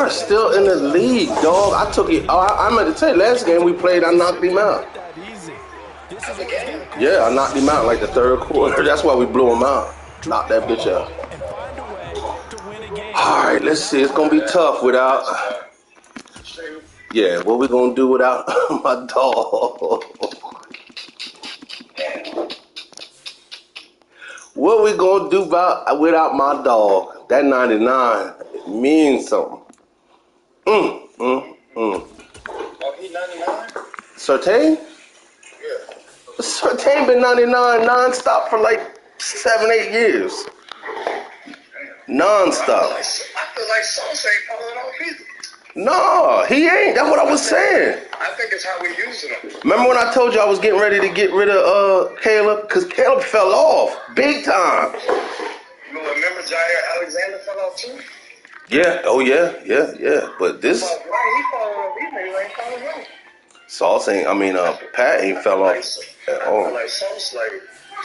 are still in the league, dog. I took it. I'm at the tell you, last game we played, I knocked him out. Yeah, I knocked him out like the third quarter. That's why we blew him out. Knocked that bitch out. All right, let's see. It's gonna be tough without. Yeah, what we gonna do without my dog? What we gonna do without my dog? That 99 means something. Oh, he 99? Sartain? Yeah. Sartain been 99 non-stop for like 7-8 years. Non-stop. I feel like Sauce ain't falling off either. No, he ain't. That's what I was saying. I think it's how we using him. Remember when I told you I was getting ready to get rid of Caleb? Because Caleb fell off big time. You remember Jair Alexander fell off too? Yeah. Oh, yeah. But this... Why he falling off? These niggas ain't falling off. Sauce ain't... I mean, Pat ain't fell off at all. Like Sauce, like...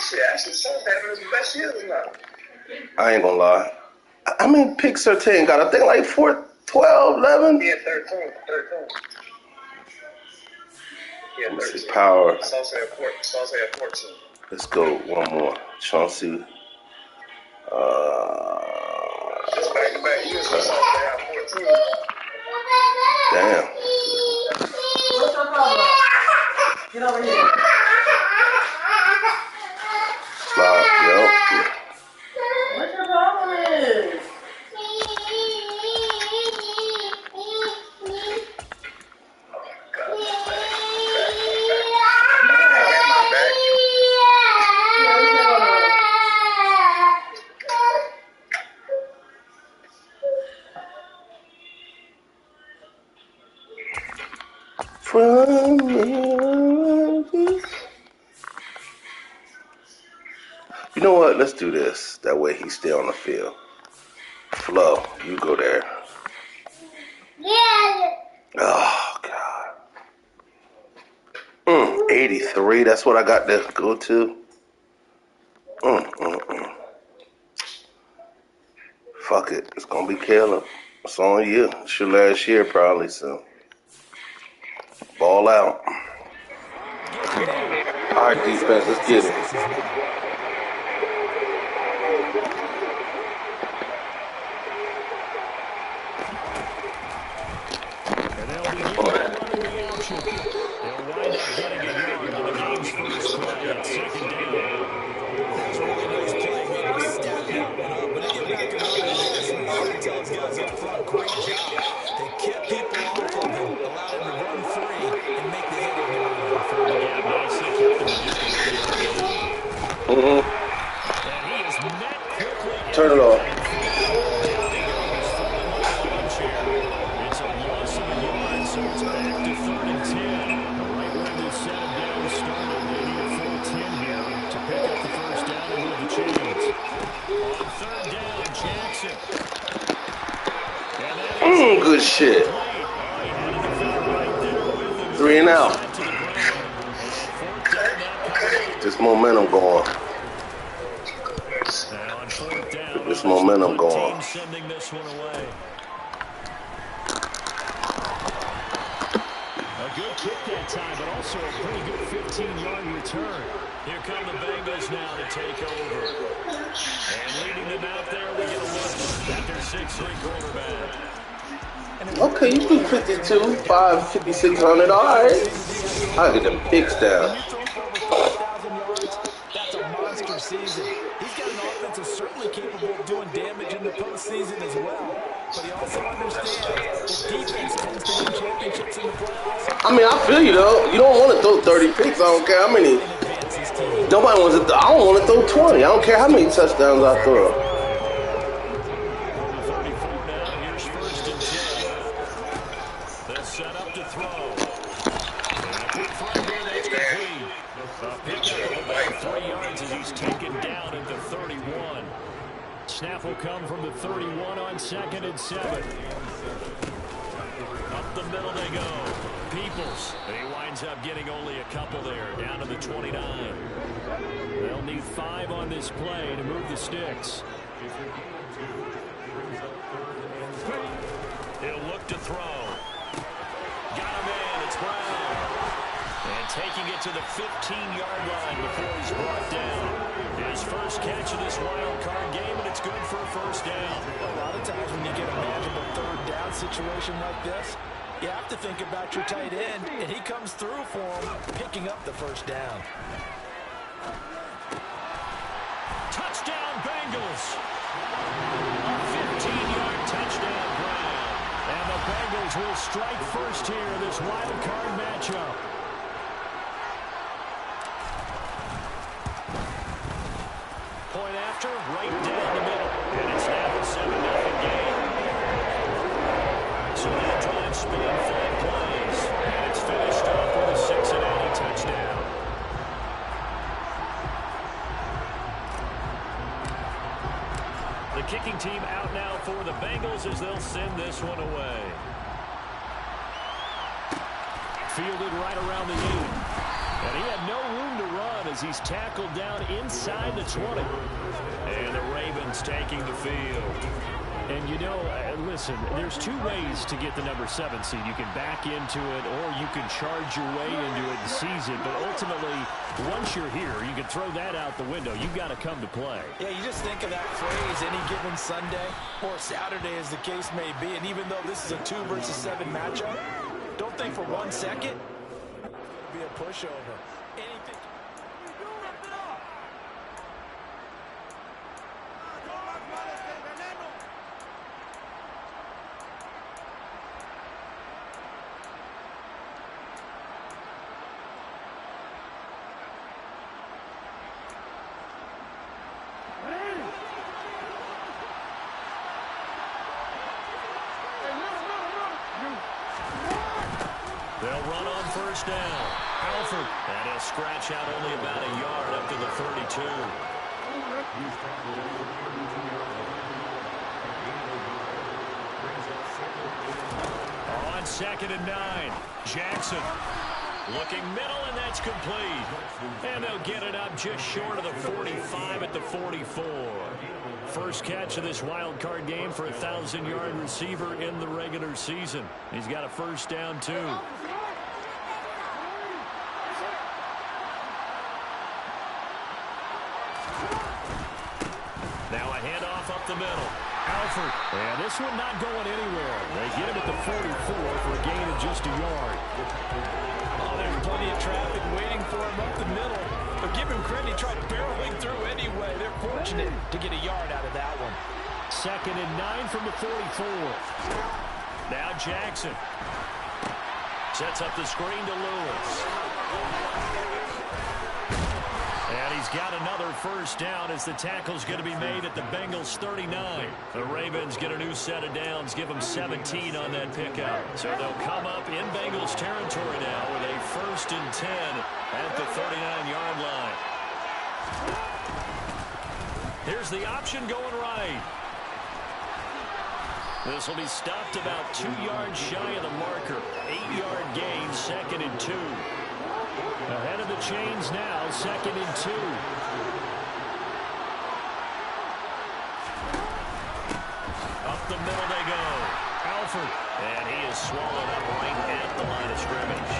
Shit, actually Sauce having his best years now. I ain't gonna lie. I mean, pick Sartain got, I think, like 12, 11? Yeah, 13. Yeah, 13. This is power. Sauce had 14. Let's go one more. Chauncey. Just back-to-back years for Sauce had 14. Damn. What's your problem? Get over here. Slide, yo. What's your problem is? From here. You know what? Let's do this. That way he's still on the field. Flo, you go there. Yeah. Oh, God. 83. That's what I got to go to. Fuck it. It's going to be Caleb. It's on you. It's your last year probably, so. Ball out. All right, defense, let's get it. Turn it off. It's a loss of a yard, so it's back to 3rd and 10. Right where they set him down started. They need a full 10 here to pick up the first down and move the chains. On 3rd down, Jackson. Good shit. 3 and out. This momentum going. This momentum going. Sending this one away. A good kick that time, but also a pretty good 15-yard return. Here come the Bengals now to take over. And leading them out there, we get a look at their 6'3" quarterback. Okay, you do 52, 5,600. All right. I'll get them picks down. That's a monster season. He's got an offense that's certainly capable of doing damage in the postseason as well. But he also understands that defense tends to win championships in the playoffs. I mean, I feel you, though. You don't want to throw 30 picks. I don't care how many. Nobody wants to. I don't want to throw 20. I don't care how many touchdowns I throw. Snap will come from the 31 on 2nd and 7. Up the middle they go. Peoples. He winds up getting only a couple there, down to the 29. They'll need 5 on this play to move the sticks. He'll look to throw. Got him in. It's Brown. And taking it to the 15-yard line before he's brought down. His first catch of this wild card game, and it's good for a first down. A lot of times when you get a manageable third down situation like this, you have to think about your tight end, and he comes through for him, picking up the first down. Touchdown, Bengals. A 15-yard touchdown grab. And the Bengals will strike first here in this wild card matchup. Point after, right down the middle. And it's now a 7-0 game. So that drive spanned 5 plays. And it's finished off with a 6-and-out touchdown. The kicking team out now for the Bengals as they'll send this one away. Fielded right around the 8. And he had no room to run as he's tackled down inside the 20. And the Ravens taking the field. And, you know, listen, there's 2 ways to get the number 7 seed. You can back into it or you can charge your way into it in the season. But ultimately, once you're here, you can throw that out the window. You've got to come to play. Yeah, you just think of that phrase, any given Sunday or Saturday as the case may be. And even though this is a 2 versus 7 matchup, don't think for 1 second it'll be a pushover. Anything. They'll run on first down. Alford. And he'll scratch out only about a yard up to the 32. On 2nd and 9. Jackson. Looking middle, and that's complete. And they'll get it up just short of the 45 at the 44. First catch of this wild card game for a 1,000-yard receiver in the regular season. He's got a first down, too. Now a handoff up the middle. Alford. And this one not going anywhere. They get him at the 44 for a gain of just a yard. Oh, there's plenty of traffic waiting for him up the middle. But give him credit, he tried barreling through anyway. They're fortunate to get a yard out of that one. 2nd and 9 from the 44. Now Jackson. Sets up the screen to Lewis. And he's got another first down as the tackle's going to be made at the Bengals 39. The Ravens get a new set of downs, give them 17 on that pickup. So they'll come up in Bengals territory now with a 1st and 10 at the 39-yard line. Here's the option going right. This will be stopped about 2 yards shy of the marker. 8-yard gain, 2nd and 2. Ahead of the chains now, 2nd and 2. Up the middle they go. Alford. And he is swallowed up right at the line of scrimmage.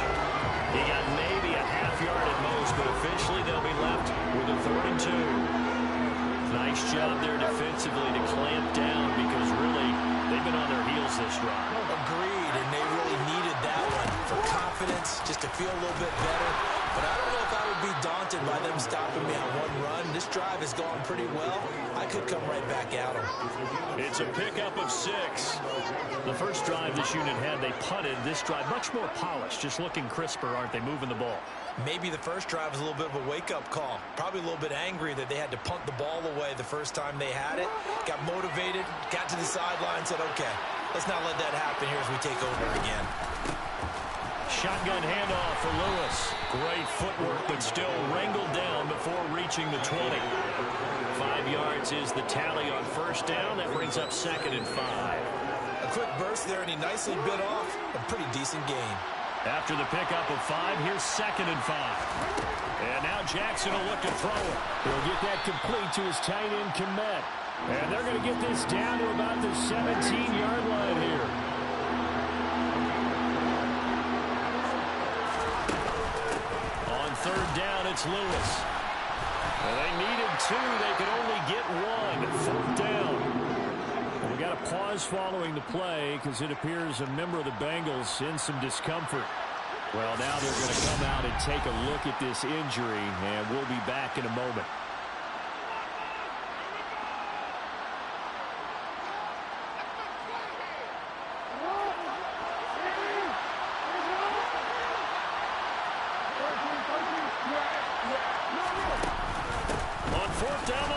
He got maybe a half yard at most, but officially they'll be left with a 3rd and 2. Nice job there defensively to clamp down because really they've been on their heels this drive. Agreed, and they really needed that one for confidence, just to feel a little bit better. But I don't know if I would be daunted by them stopping me on one run. This drive has gone pretty well. I could come right back at them. It's a pickup of 6. The first drive this unit had, they punted. This drive, much more polished, just looking crisper, aren't they, moving the ball? Maybe the first drive was a little bit of a wake-up call. Probably a little bit angry that they had to punt the ball away the first time they had it. Got motivated, got to the sideline, said, okay, let's not let that happen here as we take over again. Shotgun handoff for Lewis. Great footwork, but still wrangled down before reaching the 20. 5 yards is the tally on first down. That brings up 2nd and 5. A quick burst there, and he nicely bit off a pretty decent gain. After the pickup of 5, here's 2nd and 5. And now Jackson will look to throw it. He'll get that complete to his tight end, Komet. And they're going to get this down to about the 17-yard line here. It's Lewis. And they needed 2. They could only get 1. 4th down. We got a pause following the play because it appears a member of the Bengals in some discomfort. Well, now they're going to come out and take a look at this injury, and we'll be back in a moment.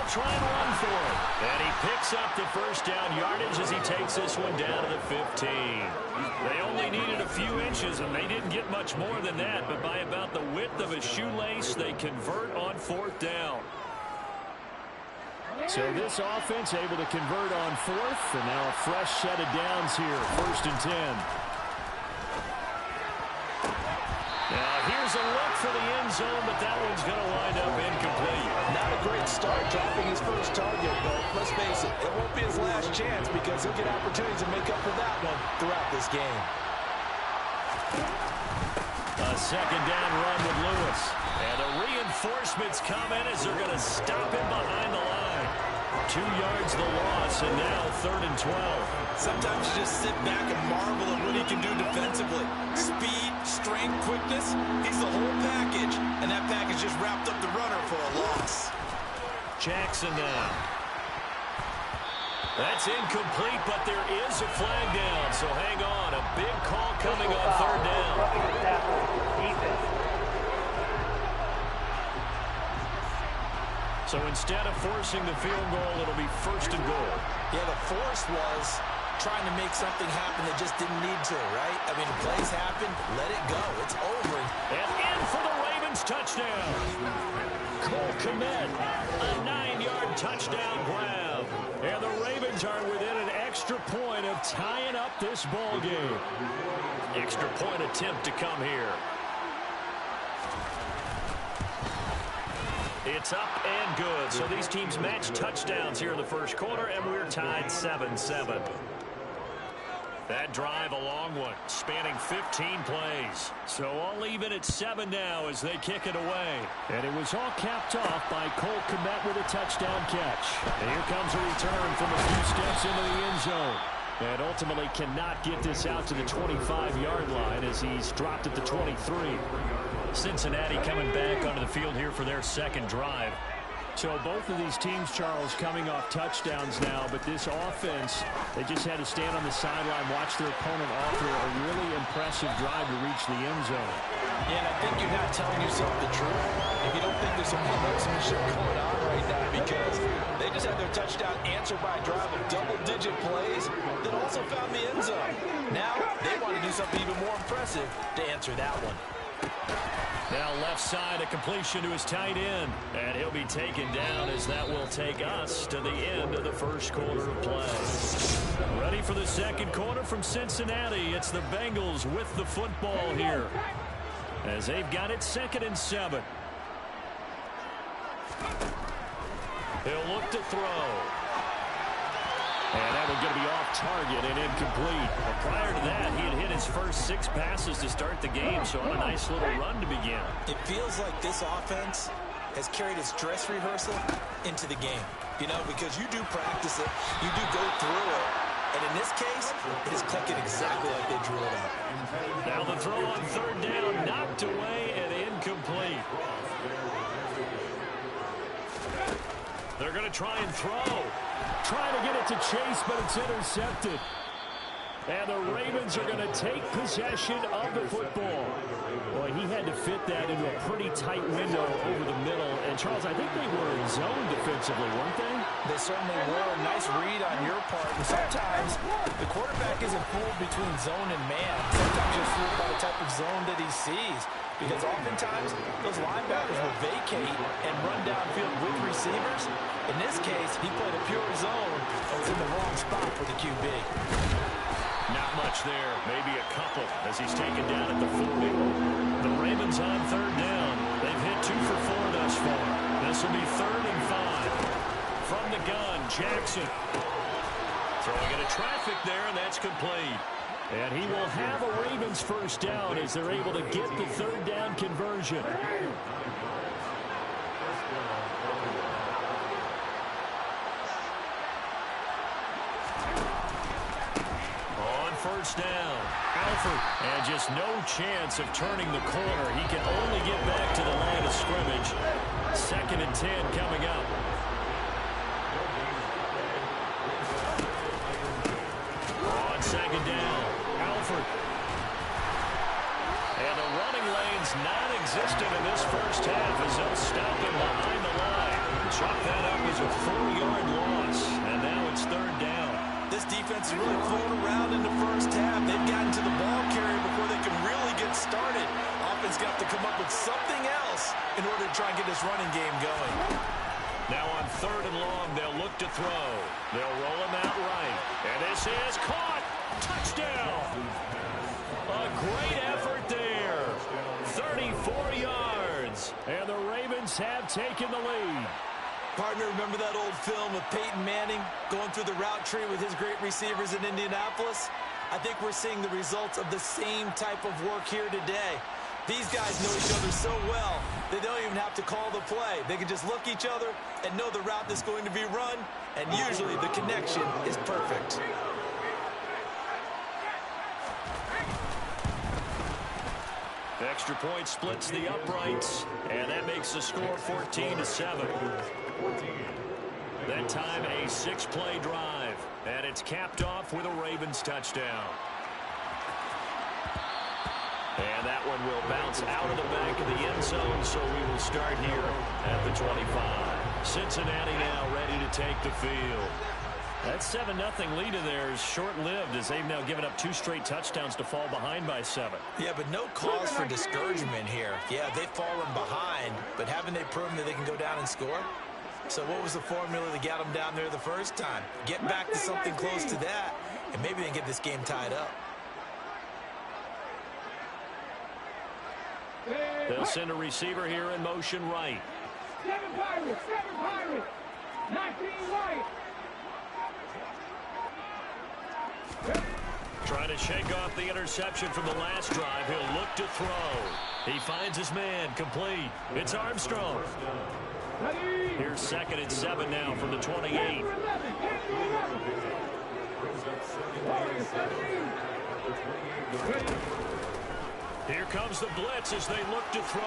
Try and run for it. And he picks up the first down yardage as he takes this one down to the 15. They only needed a few inches, and they didn't get much more than that. But by about the width of a shoelace, they convert on 4th down. So this offense able to convert on 4th, and now a fresh set of downs here. 1st and 10. Now here's a look for the end zone, but that one's going to wind up incomplete. Not a great start dropping his first target, but let's face it, it won't be his last chance because he'll get opportunities to make up for that one throughout this game. A 2nd down run with Lewis. And the reinforcements come in as they're going to stop him behind the line. 2 yards the loss, and now 3rd and 12. Sometimes you just sit back and marvel at what he can do defensively. Speed, strength, quickness, he's the whole package. And that package just wrapped up the runner for a loss. Jackson now. That's incomplete, but there is a flag down, so hang on. A big call coming on 3rd down. So instead of forcing the field goal, it'll be 1st and goal. Yeah, the force was trying to make something happen that just didn't need to, right? I mean, plays happen, let it go. It's over. And in for the Ravens touchdown. Cole Kmet, a 9-yard touchdown grab. And the Ravens are within an extra point of tying up this ball game. Extra point attempt to come here. It's up and good. So these teams match touchdowns here in the first quarter, and we're tied 7-7. That drive a long one, spanning 15 plays. So all even at 7 now as they kick it away. And it was all capped off by Cole Kmet with a touchdown catch. And here comes a return from a few steps into the end zone. And ultimately cannot get this out to the 25-yard line as he's dropped at the 23. Cincinnati coming back onto the field here for their 2nd drive. So both of these teams, Charles, coming off touchdowns now, but this offense, they just had to stand on the sideline, watch their opponent offer a really impressive drive to reach the end zone. Yeah, and I think you're not telling yourself the truth if you don't think there's some momentum going on right now, because they just had their touchdown answered by a drive of double-digit plays that also found the end zone. Now they want to do something even more impressive to answer that one. Now left side, a completion to his tight end. And he'll be taken down as that will take us to the end of the first quarter of play. Ready for the 2nd quarter from Cincinnati. It's the Bengals with the football here as they've got it 2nd and 7. He'll look to throw. And that one's going to be off target and incomplete. But prior to that, he had hit his first 6 passes to start the game, so on a nice little run to begin. It feels like this offense has carried its dress rehearsal into the game. You know, because you do practice it, you do go through it, and in this case, it is clicking exactly like they drew it up. Now the throw on 3rd down, knocked away and incomplete. They're going to try and throw. Trying to get it to Chase, but it's intercepted. And the Ravens are going to take possession of the football. Boy, he had to fit that into a pretty tight window over the middle. And, Charles, I think they were in zone defensively, weren't they? They certainly were. A nice read on your part. And sometimes the quarterback isn't fooled between zone and man. Sometimes you're fooled by the type of zone that he sees. Because oftentimes, those linebackers will vacate and run downfield with receivers. In this case, he played a pure zone and was in the wrong spot for the QB. Not much there, maybe a couple as he's taken down at the 40. The Ravens on 3rd down. They've hit 2 for 4 thus far. This will be 3rd and 5. From the gun, Jackson. Throwing into traffic there, and that's complete. And he will have a Ravens first down as they're able to get the 3rd down conversion. first down. Alford. And just no chance of turning the corner. He can only get back to the line of scrimmage. 2nd and 10 coming up. On 2nd down, Alford. And the running lane's non-existent in this first half as they'll stop him behind the line. Chalk that up as a 4-yard loss. And now it's 3rd down. This defense is really flown around in the first half. They've gotten to the ball carrier before they can really get started. Offense got to come up with something else in order to try and get this running game going. Now on 3rd and long, they'll look to throw. They'll roll him out right. And this is caught. Touchdown. A great effort there. 34 yards. And the Ravens have taken the lead. Partner, remember that old film of Peyton Manning going through the route tree with his great receivers in Indianapolis? I think we're seeing the results of the same type of work here today. These guys know each other so well, they don't even have to call the play. They can just look each other and know the route that's going to be run, and usually the connection is perfect. Extra point splits the uprights, and that makes the score 14-7. That time a 6-play drive, and it's capped off with a Ravens touchdown. And that one will bounce out of the back of the end zone, so we will start here at the 25. Cincinnati now ready to take the field. That 7-0 lead in there is short-lived as they've now given up 2 straight touchdowns to fall behind by 7. Yeah, but no cause for discouragement here. Yeah, they've fallen behind, but haven't they proven that they can go down and score? So what was the formula that got them down there the first time? Get back to something close to that, and maybe they can get this game tied up. They'll send a receiver here in motion right. 7 Pirates, 19 white. Trying to shake off the interception from the last drive. He'll look to throw. He finds his man, complete. It's Armstrong. Here's 2nd and 7 now from the 28. Here comes the blitz as they look to throw.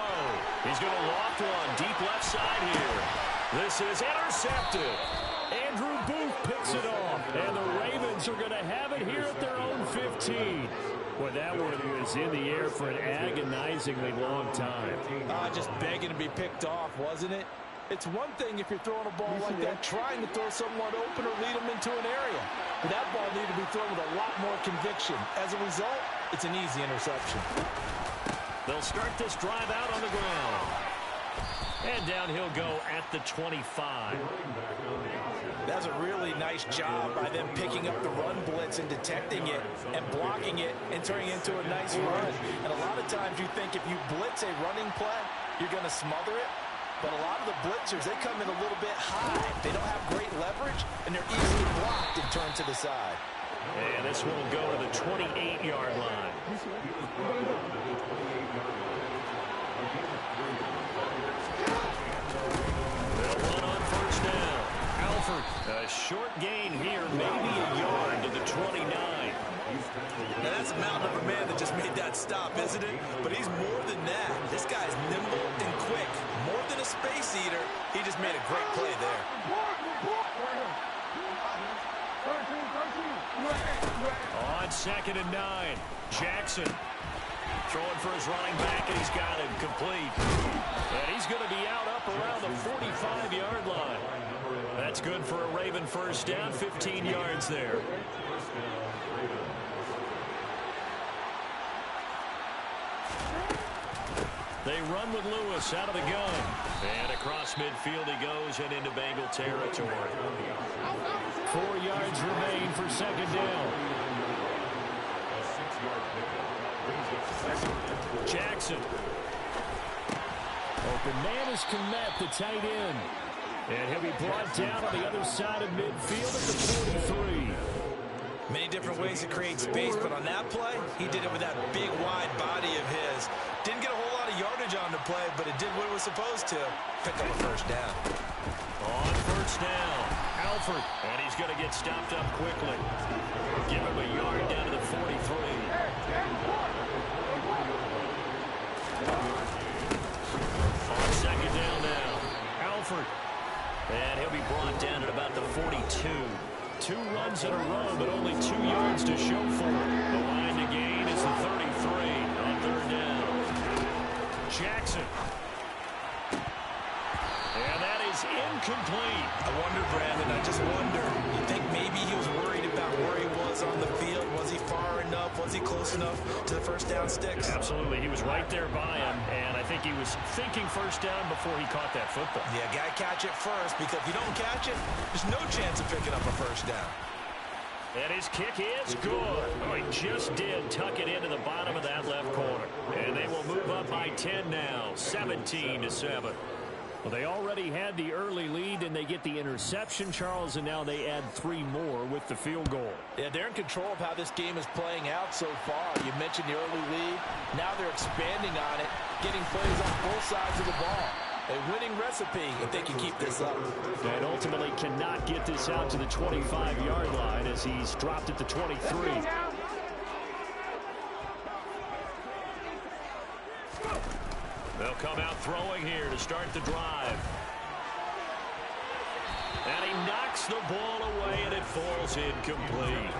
He's going to loft one deep left side here. This is intercepted. Andrew Booth picks it off, and the Ravens are going to have it here at their own 15. Well, that one was in the air for an agonizingly long time. Just begging to be picked off, wasn't it? It's one thing if you're throwing a ball like that, trying to throw someone open or lead them into an area. But that ball needed to be thrown with a lot more conviction. As a result, it's an easy interception. They'll start this drive out on the ground. And down he'll go at the 25. That's a really nice job by them picking up the run blitz and detecting it and blocking it and turning it into a nice run. And a lot of times you think if you blitz a running play, you're going to smother it. But a lot of the blitzers, they come in a little bit high. They don't have great leverage, and they're easily blocked and turned to the side. And this one will go to the 28-yard line. They'll run on first down. Alford, a short gain here, maybe a yard to the 29. Now that's a mountain of a man that just made that stop, isn't it? But he's more than that. This guy's nimble and quick. More than a space eater, he just made a great play there. On 2nd and 9, Jackson throwing for his running back, and he's got him complete. And he's going to be out up around the 45-yard line. That's good for a Raven first down, 15 yards there. They run with Lewis out of the gun. And across midfield he goes and into Bengal territory. 4 yards remain for 2nd down. Jackson. Open man is Komet, the tight end. And he'll be brought down on the other side of midfield at the 43. Many different ways to create space, but on that play, he did it with that big, wide body of his. Didn't get a whole lot of yardage on the play, but it did what it was supposed to. Pick up a first down. On first down, Alford, and he's going to get stopped up quickly. Give him a yard down to the 43. On second down now, Alford, and he'll be brought down at about the 42. 2 runs in a row, but only 2 yards to show for it. The line to gain is the 33 on third down. Jackson. And that is incomplete. I wonder, Brandon, I just wonder, you think maybe he was worried about where he was on the field? Was he far enough? Was he close enough to the first down sticks? Absolutely. He was right there by him, and I think he was thinking first down before he caught that football. Yeah, got to catch it first, because if you don't catch it, there's no chance of picking up a first down. And his kick is good. Oh, he just did tuck it into the bottom of that left corner. And they will move up by 10 now, 17-7. Well, they already had the early lead, and they get the interception, Charles, and now they add 3 more with the field goal. Yeah, they're in control of how this game is playing out so far. You mentioned the early lead. Now they're expanding on it, getting plays on both sides of the ball. A winning recipe if they can keep this up. And ultimately cannot get this out to the 25-yard line as he's dropped at the 23. They'll come out throwing here to start the drive. And he knocks the ball away, and it falls incomplete.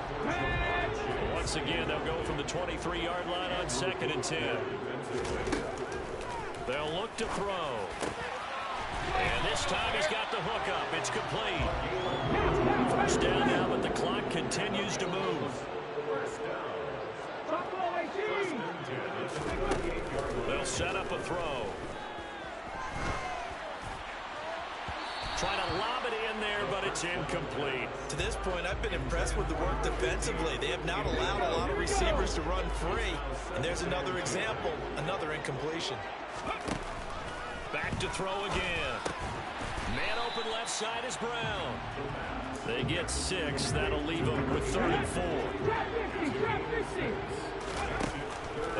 Once again, they'll go from the 23-yard line on 2nd and 10. They'll look to throw. And this time he's got the hook up. It's complete. First down now, but the clock continues to move. They'll set up a throw. Trying to lob it in there, but it's incomplete. To this point, I've been impressed with the work defensively. They have not allowed a lot of receivers to run free. And there's another example, another incompletion. Back to throw again. Man open left side is Brown. They get 6. That'll leave them with 3rd and 4.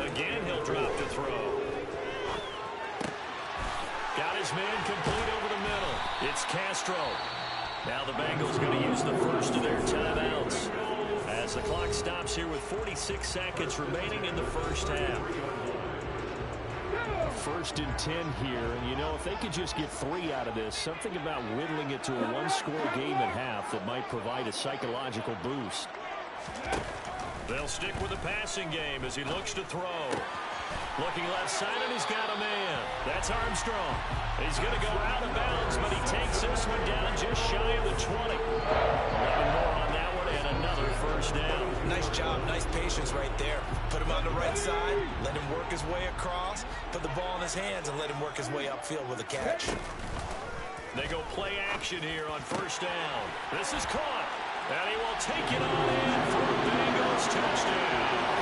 Again, he'll drop the throw. Got his man complete over the middle. It's Castro. Now the Bengals going to use the first of their timeouts as the clock stops here with 46 seconds remaining in the first half. 1st and 10 here, and you know, if they could just get 3 out of this, something about whittling it to a 1-score game at half that might provide a psychological boost. They'll stick with the passing game as he looks to throw. Looking left side, and he's got a man. That's Armstrong. He's going to go out of bounds, but he takes this one down just shy of the 20. 11 more on that one, and another first down. Nice job, nice patience right there. Put him on the right side, let him work his way across, put the ball in his hands, and let him work his way upfield with a catch. They go play action here on first down. This is caught, and he will take it on in for a Bengals touchdown.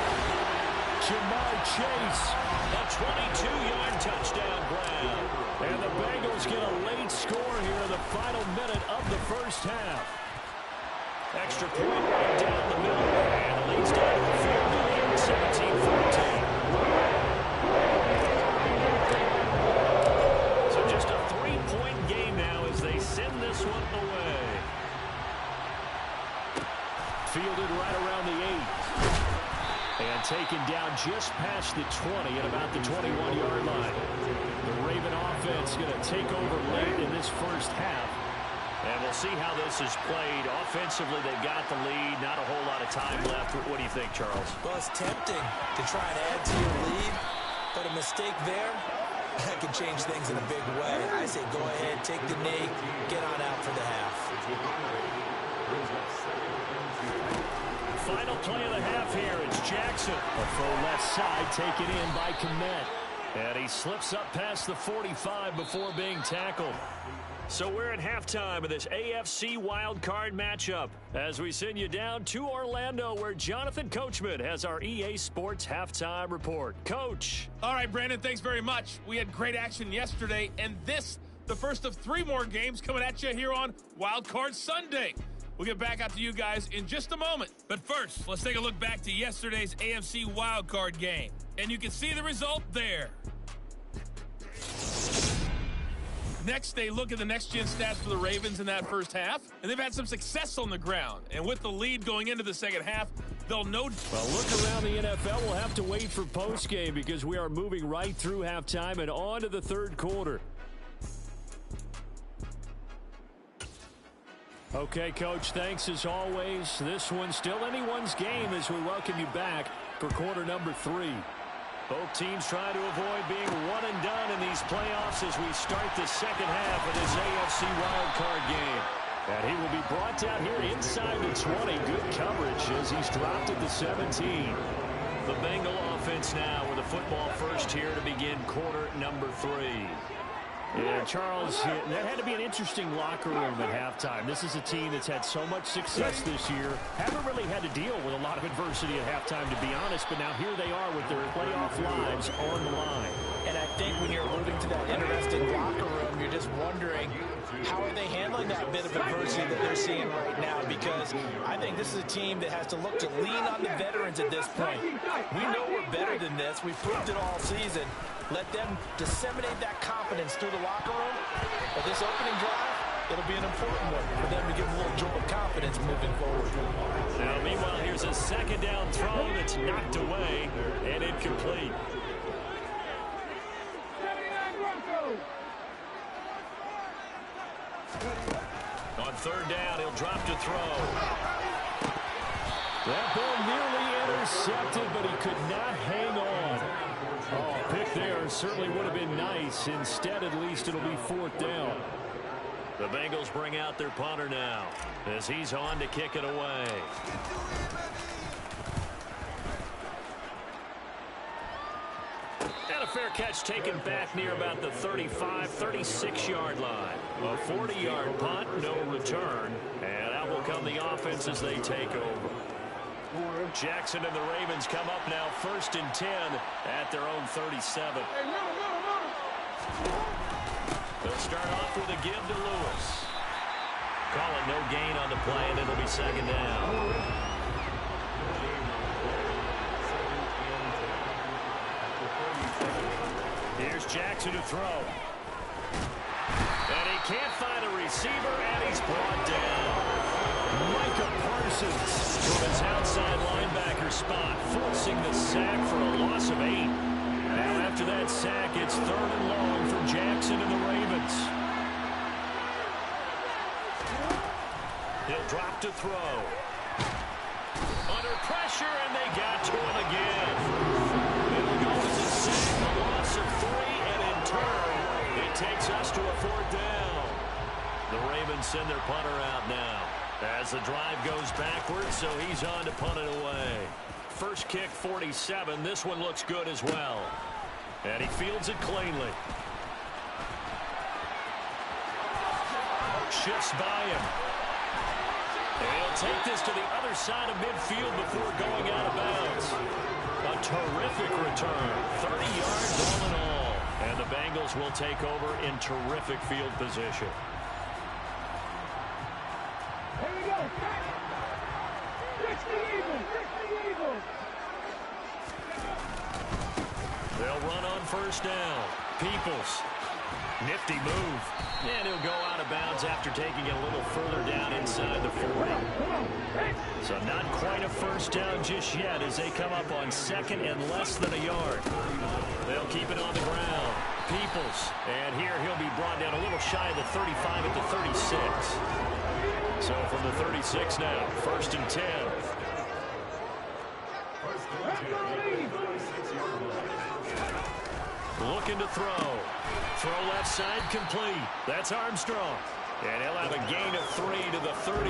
Jamar Chase. A 22-yard touchdown grab. And the Bengals get a late score here in the final minute of the first half. Extra point right down the middle, and it leads down to a field goal here at 17-14. So just a 3-point game now as they send this one away. Fielded right around the 8. And taken down just past the 20 at about the 21-yard line. The Raven offense going to take over late in this first half. And we'll see how this is played. Offensively, they've got the lead. Not a whole lot of time left. What do you think, Charles? Well, it's tempting to try and add to your lead, but a mistake there, that can change things in a big way. I say go ahead, take the knee, get on out for the half. Final play of the half here. It's Jackson. A full left side taken in by Kmet. And he slips up past the 45 before being tackled. So we're at halftime of this AFC wildcard matchup as we send you down to Orlando where Jonathan Coachman has our EA Sports halftime report. Coach. All right, Brandon, thanks very much. We had great action yesterday, and this, the first of 3 more games coming at you here on Wildcard Sunday. We'll get back out to you guys in just a moment. But first, let's take a look back to yesterday's AFC wildcard game. And you can see the result there. Next, they look at the next-gen stats for the Ravens in that first half, and they've had some success on the ground. And with the lead going into the second half, they'll know. Well, look around the NFL. We'll have to wait for postgame because we are moving right through halftime and on to the third quarter. Okay, Coach, thanks as always. This one's still anyone's game as we welcome you back for quarter number 3. Both teams trying to avoid being one and done in these playoffs as we start the second half of this AFC wildcard game. And he will be brought down here inside the 20. Good coverage as he's dropped at the 17. The Bengal offense now with a football first here to begin quarter number 3. Yeah, Charles, that had to be an interesting locker room at halftime. This is a team that's had so much success this year. Haven't really had to deal with a lot of adversity at halftime, to be honest, but now here they are with their playoff lives on the line. And I think when you're alluding to that interesting locker room, you're just wondering how are they handling that bit of adversity that they're seeing right now, because I think this is a team that has to look to lean on the veterans at this point. We know we're better than this. We've proved it all season. Let them disseminate that confidence through the locker room. But this opening drive, it'll be an important one for them to give a little jolt of confidence moving forward. Now, meanwhile, here's a second down throw that's knocked away and incomplete. On third down, he'll drop to throw. That ball nearly intercepted, but he could not hang on. Oh, pick there certainly would have been nice. Instead, at least it'll be fourth down. The Bengals bring out their punter now as he's on to kick it away. And a fair catch taken back near about the 35, 36-yard line. A 40-yard punt, no return. And out will come the offense as they take over. Jackson and the Ravens come up now 1st and 10 at their own 37. They'll start off with a give to Lewis. Call it no gain on the play, and it'll be second down. Here's Jackson to throw. And he can't find a receiver, and he's brought down. Micah Parsons from his outside linebacker spot, forcing the sack for a loss of 8. Now after that sack, it's 3rd and long for Jackson and the Ravens. He'll drop to throw. Under pressure, and they got to him again. It'll go as a sack, a loss of 3, and in turn, it takes us to a 4th down. The Ravens send their punter out now as the drive goes backwards, so he's on to punt it away. First kick, 47. This one looks good as well. And he fields it cleanly. Shifts by him. And he'll take this to the other side of midfield before going out of bounds. A terrific return. 30 yards all in all. And the Bengals will take over in terrific field position. Here we go. Fix the Eagles. Fix the Eagles. They'll run on first down. Peoples. Nifty move. And he'll go out of bounds after taking it a little further down inside the 40. So not quite a first down just yet as they come up on 2nd and less than a yard. They'll keep it on the ground. Peoples. And here he'll be brought down a little shy of the 35 at the 36. So from the 36 now, 1st and 10. Looking to throw. Throw left side complete. That's Armstrong. And he'll have a gain of 3 to the 33.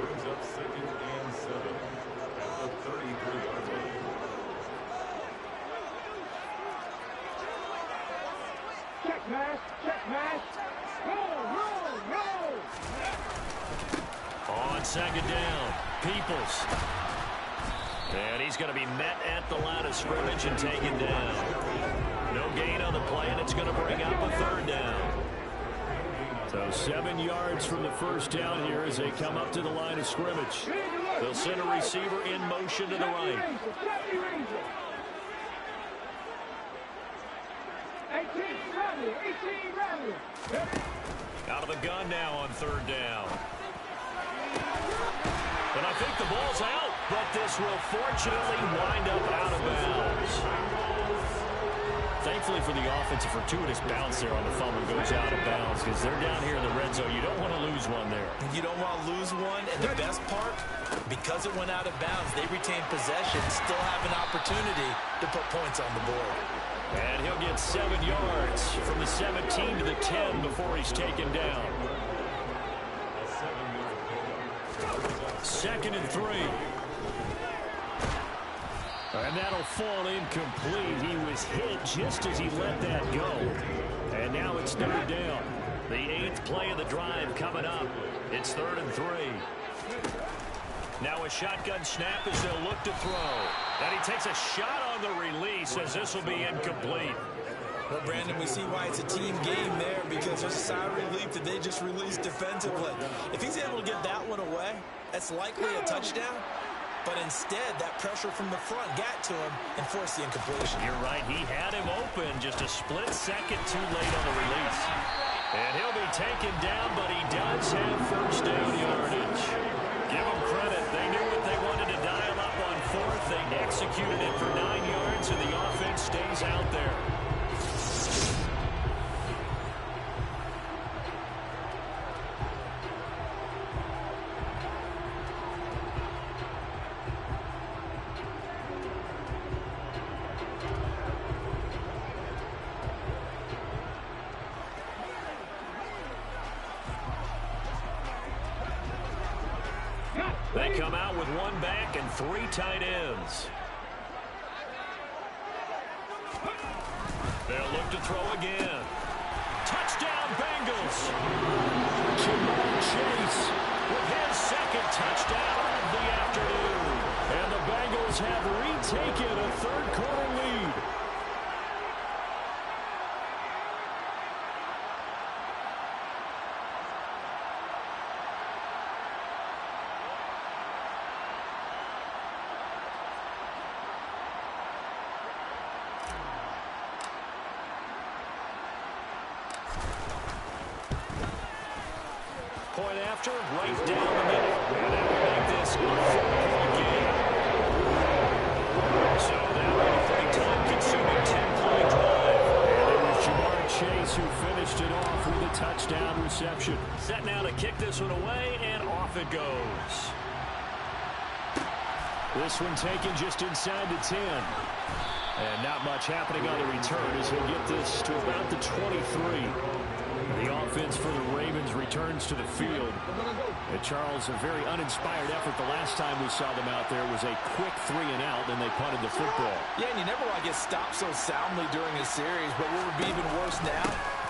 Brings up 2nd and 7 at the 33-yard line. Check pass. Check pass. Roll, roll, roll. On 2nd down, Peoples. And he's going to be met at the line of scrimmage and taken down. No gain on the play, and it's going to bring up a 3rd down. So 7 yards from the first down here as they come up to the line of scrimmage. They'll send a receiver in motion to the right. Out of the gun now on third down. And I think the ball's out, but this will fortunately wind up out of bounds. Thankfully for the offense, a fortuitous bounce there on the fumble goes out of bounds because they're down here in the red zone. You don't want to lose one there. You don't want to lose one, and the best part, because it went out of bounds, they retain possession, still have an opportunity to put points on the board. And he'll get 7 yards from the 17 to the 10 before he's taken down. 2nd and 3. And that'll fall incomplete. He was hit just as he let that go. And now it's 3rd down. The 8th play of the drive coming up. It's 3rd and 3. Now a shotgun snap as they'll look to throw. And he takes a shot on the release as this will be incomplete. Well, Brandon, we see why it's a team game there because there's a sigh of relief that they just released defensively. If he's able to get that one away, that's likely a touchdown. But instead, that pressure from the front got to him and forced the incompletion. You're right. He had him open just a split second too late on the release. And he'll be taken down, but he does have first down yardage. Give them credit. They knew what they wanted to dial up on 4th. They executed it for 9 yards, and the offense stays out there. They come out with 1 back and 3 tight ends. They'll look to throw again. Touchdown, Bengals. Jamar Chase with his 2nd touchdown of the afternoon. And the Bengals have retaken a 3rd quarter lead. Point after, right down the middle. And that will make this a 4-point game. So now a pretty time-consuming 10-play drive. And it was Jamar Chase who finished it off with a touchdown reception. Set now to kick this one away, and off it goes. This one taken just inside the 10. And not much happening on the return as he'll get this to about the 23. The offense for the Ravens returns to the field. And Charles, a very uninspired effort the last time we saw them out there was a quick 3-and-out, and they punted the football. Yeah, and you never want to get stopped so soundly during a series, but what would be even worse now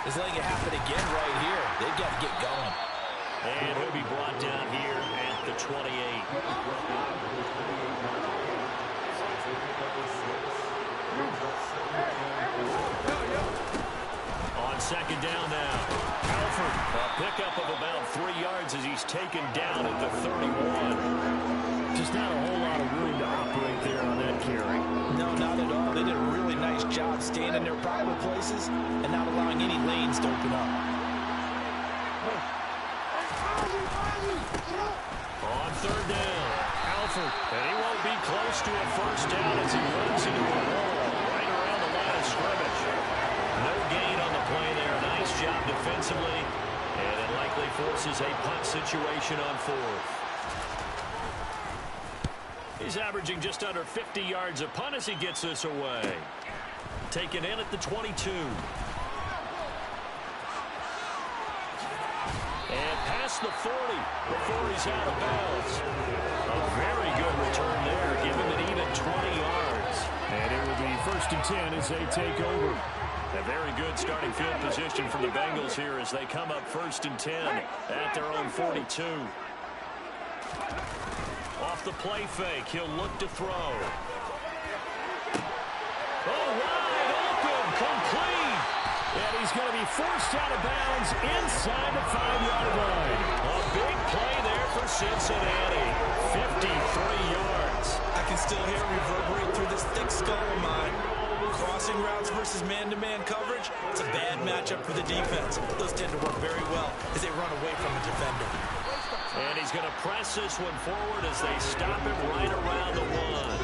is letting it happen again right here. They've got to get going. And he'll be brought down here at the 28. On 2nd down now. Alford, a pickup of about 3 yards as he's taken down at the 31. Just not a whole lot of room to operate there on that carry. No, not at all. They did a really nice job staying in their proper places and not allowing any lanes to open up. On 3rd down, Alford, and he won't be close to a first down as he runs into a wall right around the line of scrimmage. No gain on the play there. Nice job defensively, and it likely forces a punt situation on 4th. He's averaging just under 50 yards a punt as he gets this away. Taken in at the 22. And past the 40 before he's out of bounds. A very good return there. Give him an even 20 yards. And it will be 1st and 10 as they take over. A very good starting field position for the Bengals here as they come up 1st and 10 at their own 42. Off the play fake, he'll look to throw. Oh, wide open, complete. And he's going to be forced out of bounds inside the 5-yard line. A big play there for Cincinnati. 53 yards. I can still hear it reverberate through this thick skull of mine. Crossing routes versus man-to-man coverage. coverage, it's a bad matchup for the defense. Those tend to work very well as they run away from the defender. And he's going to press this one forward as they stop it right around the 1.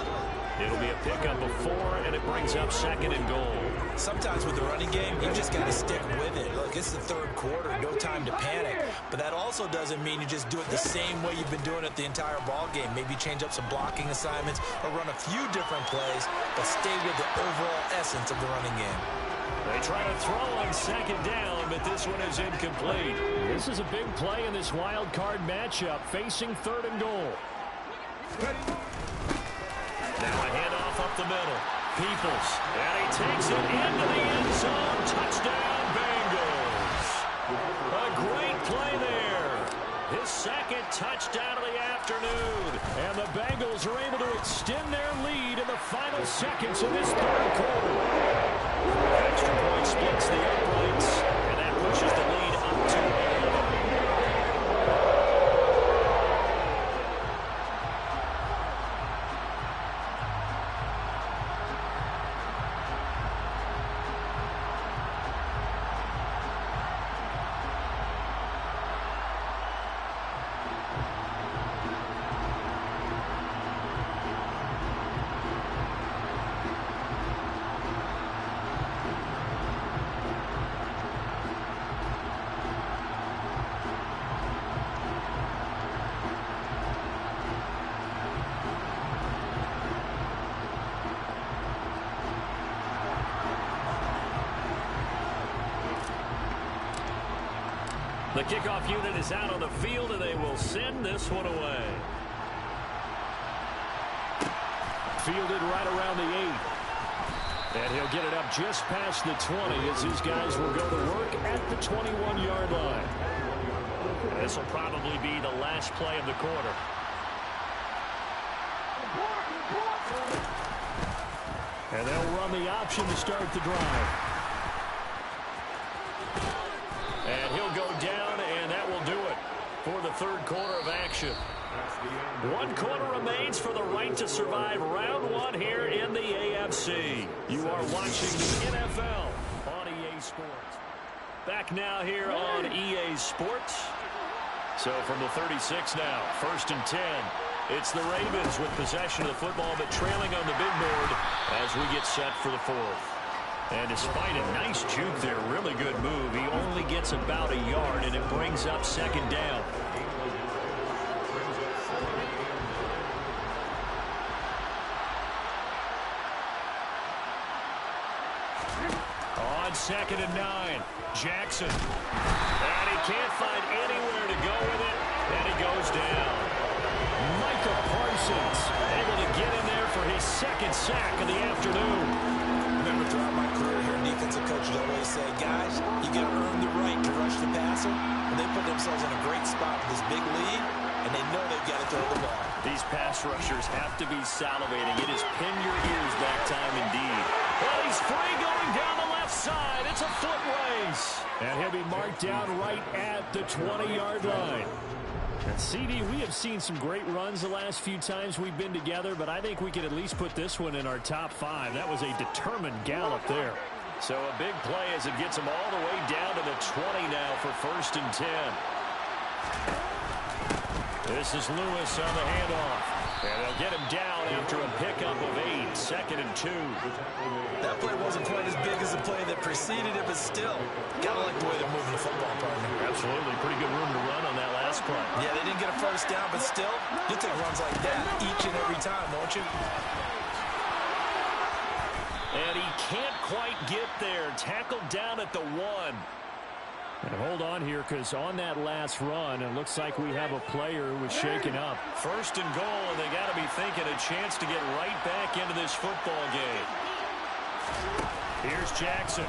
It'll be a pickup of 4, and it brings up 2nd and goal. Sometimes with the running game, you just got to stick with it. Look, it's the 3rd quarter, no time to panic. But that also doesn't mean you just do it the same way you've been doing it the entire ball game. Maybe change up some blocking assignments or run a few different plays, but stay with the overall essence of the running game. They try to throw on 2nd down, but this one is incomplete. This is a big play in this wild card matchup, facing 3rd and goal. Now a handoff up the middle. Peoples, and he takes it into the end zone. Touchdown, Bengals. A great play there. His 2nd touchdown of the afternoon. And the Bengals are able to extend their lead in the final seconds of this 3rd quarter. Extra point splits the uprights, and that pushes the lead up to 11. The kickoff unit is out on the field, and they will send this one away. Fielded right around the 8. And he'll get it up just past the 20 as his guys will go to work at the 21-yard line. And this will probably be the last play of the quarter. And they'll run the option to start the drive. And he'll go down, and that will do it for the 3rd quarter of action. 1 quarter remains for the right to survive round 1 here in the AFC. You are watching the NFL on EA Sports. Back now here on EA Sports. So from the 36 now, 1st and 10. It's the Ravens with possession of the football, but trailing on the big board as we get set for the 4th. And despite a nice juke there, really good move, he only gets about a yard, and it brings up 2nd down. On 2nd and 9, Jackson. And he can't find anywhere to go with it, and he goes down. Micah Parsons able to get in there for his 2nd sack of the afternoon. Remember, throughout my career here, defensive coaches always say, guys, you got to earn the right to rush the passer. And they put themselves in a great spot with this big lead, and they know they've got to throw the ball. These pass rushers have to be salivating. It is pin your ears back time indeed. Well, he's free going down the left side. It's a foot race. And he'll be marked down right at the 20-yard line. And CD, we have seen some great runs the last few times we've been together, but I think we can at least put this one in our top 5. That was a determined gallop there. So a big play as it gets him all the way down to the 20 now for 1st and 10. This is Lewis on the handoff. And they'll get him down after a pickup of 8, 2nd and 2. That play wasn't quite as big as the play that preceded it, but still, gotta like the way they're moving the football, partner. Absolutely. Pretty good room to run on that last play. Yeah, they didn't get a 1st down, but still, you'll take runs like that each and every time, won't you? And he can't quite get there. Tackled down at the 1. And hold on here, because on that last run, it looks like we have a player who was shaken up. 1st and goal, and they got to be thinking a chance to get right back into this football game. Here's Jackson.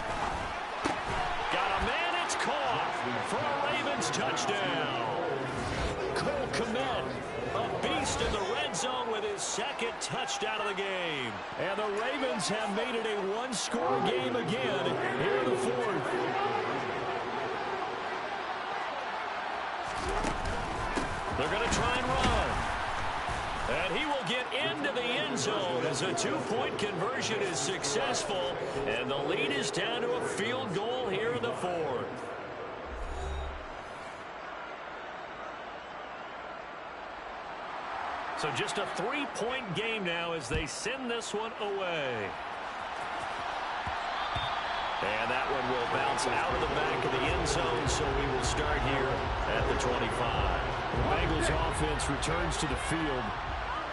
Got a man, it's caught for a Ravens touchdown. Cole Kmet, a beast in the red zone with his 2nd touchdown of the game. And the Ravens have made it a 1-score game again here in the 4th. They're going to try and run. And And he will get into the end zone as a two-point conversion is successful. And the lead is down to a field goal here in the fourth. So just a three-point game now as they send this one away. And that one will bounce out of the back of the end zone, so we will start here at the 25. The Bengals offense returns to the field.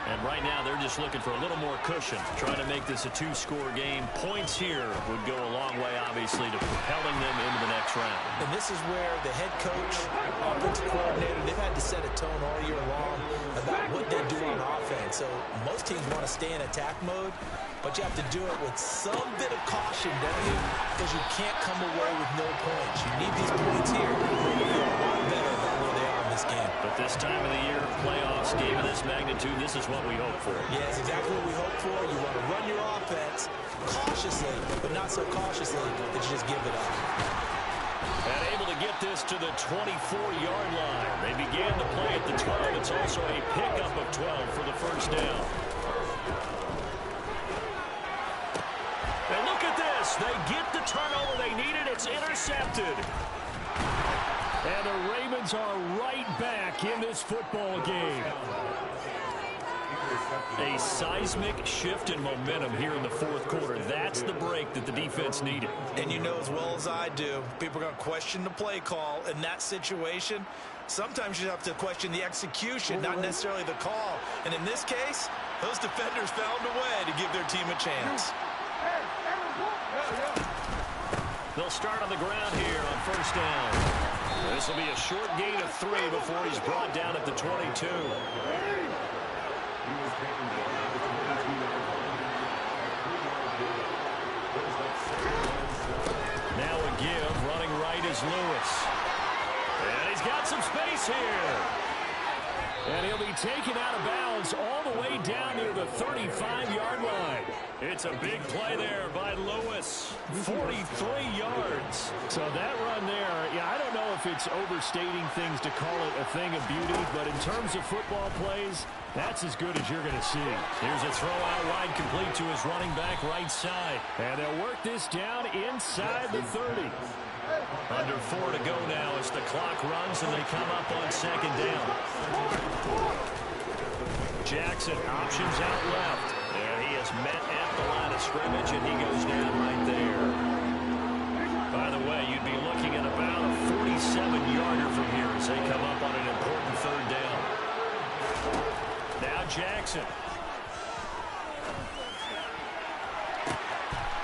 And right now they're just looking for a little more cushion, trying to make this a two-score game. Points here would go a long way, obviously, to propelling them into the next round. And this is where the head coach, offensive coordinator, they've had to set a tone all year long about what they do on offense. So most teams want to stay in attack mode, but you have to do it with some bit of caution, don't you? Because you can't come away with no points. You need these points here to feel a lot better about where they are in this game. But this time of the year, playoffs, game of this magnitude, this is what we hope for. Yeah, it's exactly what we hope for. You want to run your offense cautiously, but not so cautiously that you just give it up. And able to get this to the 24-yard line. They began the play at the 12. It's also a pickup of 12 for the first down. And look at this. They get the turnover they needed. It's intercepted. And the Ravens are right back in this football game. A seismic shift in momentum here in the fourth quarter. That's the break that the defense needed. And you know as well as I do, people are going to question the play call in that situation. Sometimes you have to question the execution, not necessarily the call. And in this case, those defenders found a way to give their team a chance. They'll start on the ground here on first down. This will be a short gain of 3 before he's brought down at the 22. Now a give, running right is Lewis. And he's got some space here. And he'll be taken out of bounds all the way down near the 35-yard line. It's a big play there by Lewis. 43 yards. So that run there, yeah, I don't know if it's overstating things to call it a thing of beauty, but in terms of football plays, that's as good as you're going to see. Here's a throw out wide complete to his running back right side. And they'll work this down inside the 30. Under 4 to go now as the clock runs and they come up on second down. Jackson options out left. And he is met at the line of scrimmage and he goes down right there. By the way, you'd be looking at about a 47-yarder from here as they come up on an important third down. Now Jackson.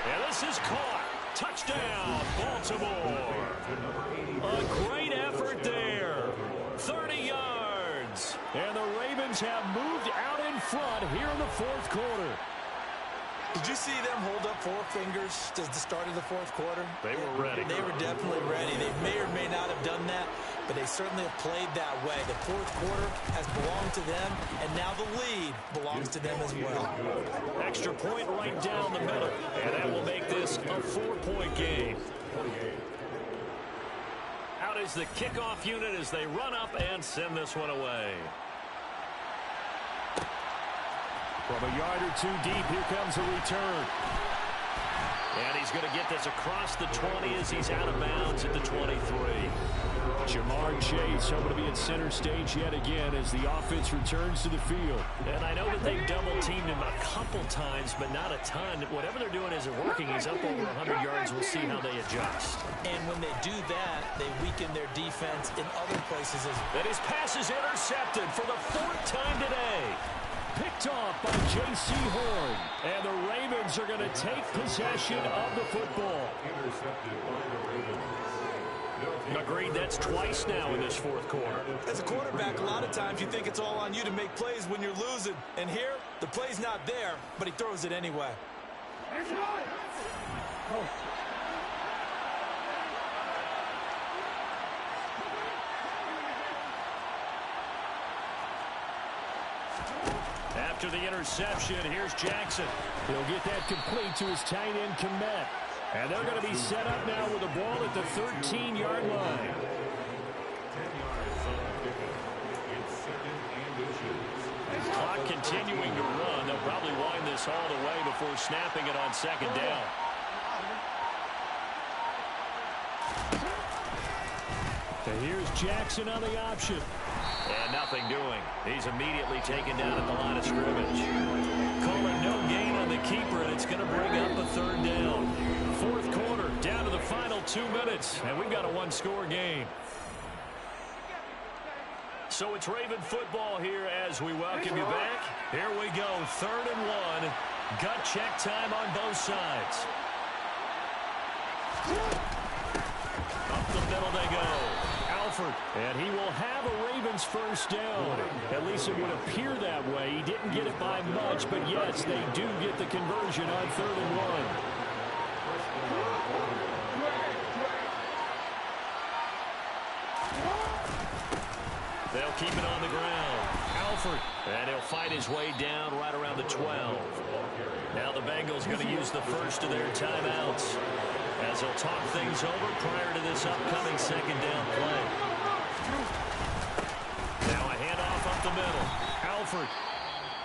And this is caught. Touchdown, Baltimore. A great effort there. 30 yards. And the Ravens have moved out in front here in the fourth quarter. Did you see them hold up 4 fingers at the start of the fourth quarter? They were ready. They were definitely ready. They may or may not have done that, but they certainly have played that way. The fourth quarter has belonged to them, and now the lead belongs to them as well. Extra point right down the middle, and that will make this a 4-point game. Out is the kickoff unit as they run up and send this one away. From a yard or 2 deep, here comes a return. And he's going to get this across the 20 as he's out of bounds at the 23. Jamar Chase hoping to be at center stage yet again as the offense returns to the field. And I know that they've double-teamed him a couple times, but not a ton. Whatever they're doing isn't working. He's up over 100 yards. We'll see how they adjust. And when they do that, they weaken their defense in other places as well. And his pass is intercepted for the 4th time today. Picked off by J.C. Horn. And the Ravens are going to take possession of the football. Agreed, that's twice now in this fourth quarter. As a quarterback, a lot of times you think it's all on you to make plays when you're losing. And here, the play's not there, but he throws it anyway. After the interception, here's Jackson. He'll get that complete to his tight end, Kmet. And they're going to be set up now with the ball at the 13-yard line. The clock continues this all the way before snapping it on second down. So here's Jackson on the option. And nothing doing. He's immediately taken down at the line of scrimmage. Calling no gain on the keeper, and it's going to bring up a third down. Fourth quarter, down to the final 2 minutes, and we've got a one-score game. So it's Raven football here as we welcome you back. Here we go, 3rd and 1. Gut check time on both sides. Up the middle they go. Alford, and he will have a Ravens first down. At least it would appear that way. He didn't get it by much, but yes, they do get the conversion on 3rd and 1. They'll keep it on the ground. Alford, and he'll fight his way down right around the 12. Now the Bengals going to use the first of their timeouts as they'll talk things over prior to this upcoming second down play. Now a handoff up the middle. Alford.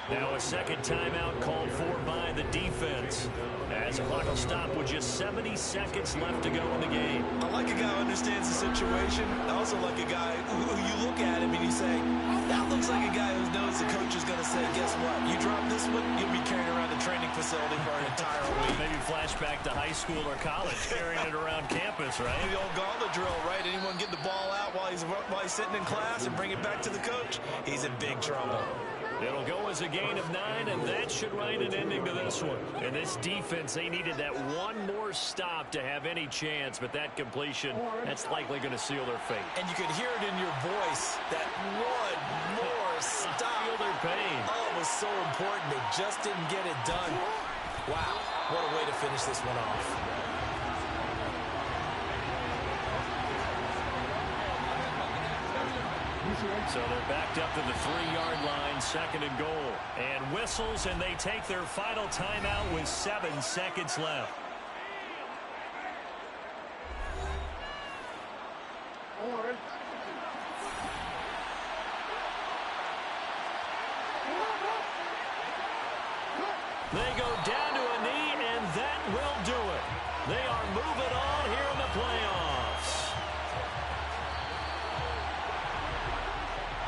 Now a second timeout called for by the defense. As the clock will stop with just 70 seconds left to go in the game. I like a guy who understands the situation. I also like a guy who you look at him and you say, that looks like a guy who knows the coach is going to say, guess what? You drop this one, you'll be carrying around the training facility for an entire week. Maybe flashback to high school or college, carrying it around campus, right? The old gauntlet drill, right? Anyone get the ball out while he's sitting in class and bring it back to the coach? He's in big trouble. It'll go as a gain of 9, and that should write an ending to this one. And this defense, they needed that one more stop to have any chance, but that completion, that's likely going to seal their fate. And you could hear it in your voice, that one more stop. Feel their pain. Oh, it was so important. They just didn't get it done. Wow, what a way to finish this one off. So they're backed up to the 3-yard line, 2nd and goal. And whistles, and they take their final timeout with 7 seconds left. They go down to a knee, and that will do it. They are moving on here in the playoffs.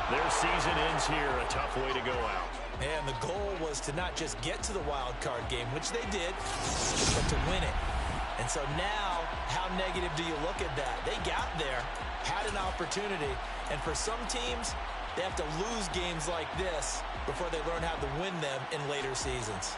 Their season ends here, a tough way to go out. And the goal was to not just get to the wild card game, which they did, but to win it. And so now, how negative do you look at that? They got there, had an opportunity, and for some teams, they have to lose games like this before they learn how to win them in later seasons.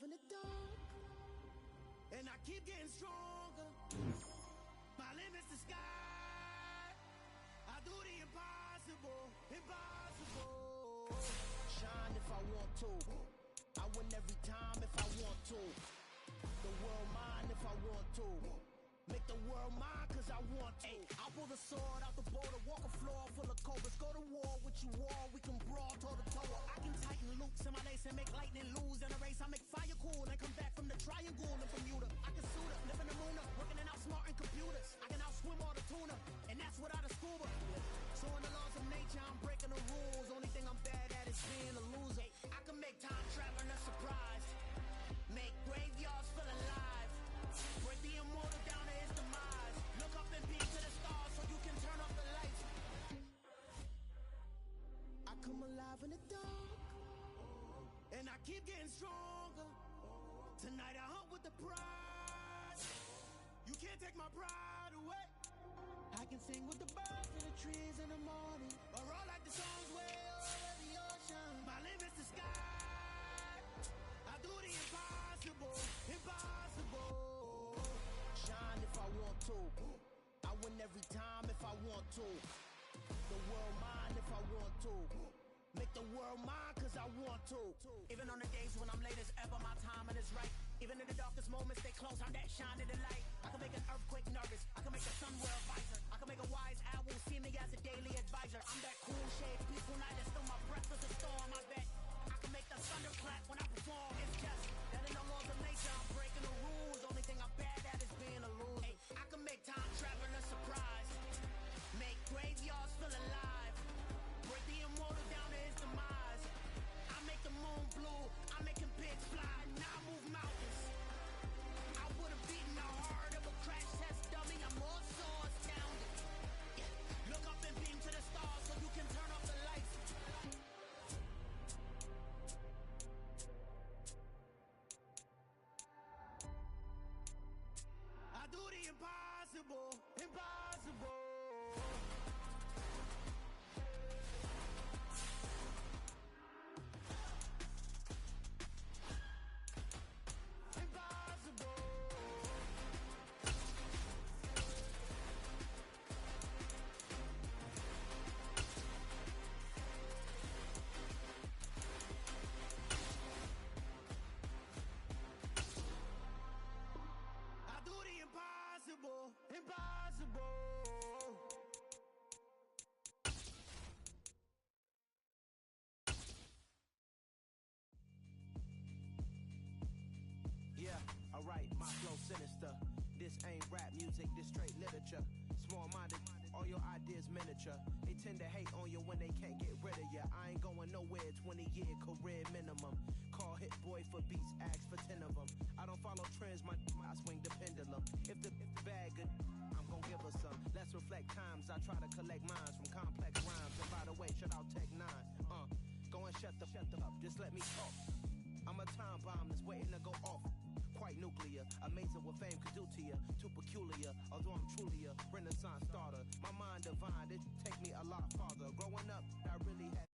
In the dark, and I keep getting stronger. My limit's the sky. I do the impossible, impossible. Shine if I want to. I win every time if I want to. The world mine if I want to. Make the world mine cause I want to. I'll pull the sword out the border, walk a floor full of cobras. Go to war with you all, we can brawl toe to toe. I can tighten loops in my lace and make lightning lose in a race. I make fire cool and come back from the triangle in Bermuda. I can suit up, live in the moon up, working and outsmarting computers. I can outswim all the tuna, and that's without a scuba. So in the laws of nature, I'm breaking the rules. Only thing I'm bad at is being a loser. I can make time traveling a surprise. Make graveyards feel alive. Break the immortal down to his demise. Look up and peek to the stars so you can turn off the lights. I come alive in the dark, and I keep getting stronger. Tonight I hunt with the pride. You can't take my pride away. I can sing with the birds and the trees in the morning, or roll like the songs way over the ocean. My limit world mine cause I want to. Even on the days when I'm late as ever, my timing is right. Even in the darkest moments, stay close, I'm that shining the light. I can make an earthquake nervous, I can make a sun wear a visor. I can make a wise owl see me as a daily advisor. I'm that cool shade, peaceful night, that's still my breath is a storm, I bet. I can make the thunder clap when I perform, it's just that in the laws of nature, I'm breaking the rules. Only thing I'm bad at is being a loser. Hey, I can make time travel a surprise. Make graveyards feel alive. Break the immortal down to his demise. I make the moon blue. I make him pigs fly. Now I move mountains. I would have beaten the heart of a crash test dummy. I'm more so astounded. Yeah. Look up and beam to the stars so you can turn off the lights. I do the impossible. Impossible. I do the impossible, impossible. Yeah, alright, my flow sinister. This ain't rap music, this straight literature. Small-minded, all your ideas miniature. They tend to hate on you when they can't get rid of you. I ain't going nowhere, 20-year career minimum. Call Hit Boy for beats, ask for 10 of them. I don't follow trends, I swing the pendulum. If the bag good, I'm gon' give her some. Let's reflect times, I try to collect minds from complex rhymes. And by the way, shout out Tech 9. Go and shut the up, just let me talk. I'm a time bomb that's waiting to go off. Quite nuclear, amazing what fame could do to you. Too peculiar, although I'm truly a Renaissance starter. My mind divine, it take me a lot farther. Growing up, I really had